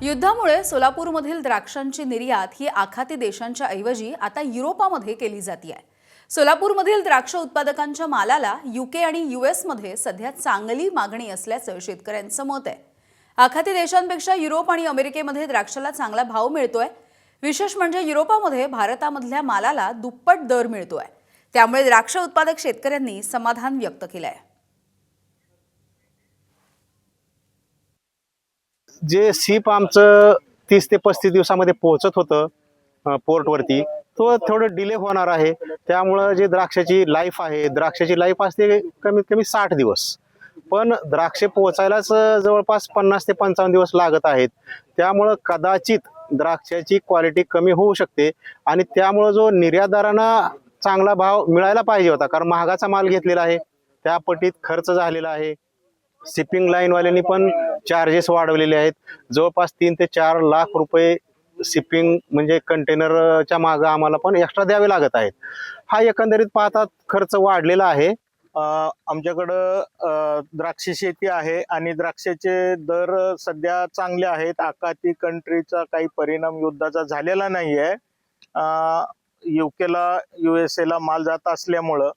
युद्धामुळे सोलापूरमधील द्राक्षांची निर्यात ही आखाती देशांच्या ऐवजी आता युरोपामध्ये केली जाते आहे। सोलापूरमधील द्राक्ष उत्पादकांच्या मालाला यूके आणि यूएस मध्ये सध्या चांगली मागणी असल्याचं शेतकऱ्यांचं मत आहे। आखाती देशांपेक्षा युरोप आणि अमेरिकेमध्ये द्राक्षाला चांगला भाव मिळतोय। विशेष म्हणजे युरोपामध्ये भारतामधल्या मालाला दुप्पट दर मिळतोय। त्यामुळे द्राक्ष उत्पादक शेतकऱ्यांनी समाधान व्यक्त केलंय। जे सीप आमचं 30 ते 35 दिवसामध्ये पोहोचत होतं पोर्टवरती, तो थोडं डिले होणार आहे। त्यामुळं जे द्राक्षाची लाईफ आहे, द्राक्षाची लाईफ असते कमीत कमी 60 दिवस, पण द्राक्षे पोहोचायलाच जवळपास 50 ते 55 दिवस लागत आहेत। त्यामुळं कदाचित द्राक्षाची क्वालिटी कमी होऊ शकते आणि त्यामुळं जो निर्यातदारांना चांगला भाव मिळायला पाहिजे होता, कारण महागाचा माल घेतलेला आहे, त्या पटीत खर्च झालेला आहे। शिपिंग लाईन वाल्यांनी पण चार्जेस वाढवलेले आहेत। जवळपास 3 ते 4 लाख रुपये शिपिंग म्हणजे कंटेनरच्या मागे आम्हाला पण एक्स्ट्रा द्यावे लागत आहेत। हा एकंदरीत पाहता खर्च वाढलेला आहे। आमच्याकडं द्राक्ष शेती आहे आणि द्राक्षाचे दर सध्या चांगले आहेत। आखाती कंट्रीचा काही परिणाम युद्धाचा झालेला नाही आहे। यूकेला यूएसएला माल जात असल्यामुळं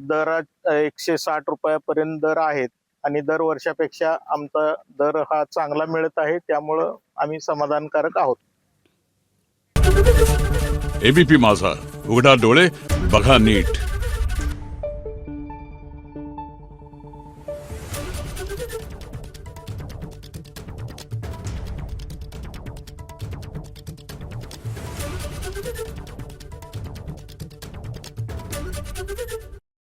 दर 160 रुपयापर्यंत दर आहेत आणि दर वर्षापेक्षा आमचा दर हा चांगला मिळत आहे। त्यामुळं आम्ही समाधानकारक आहोत। एबीपी माझा, उघडा डोळे बघा नीट।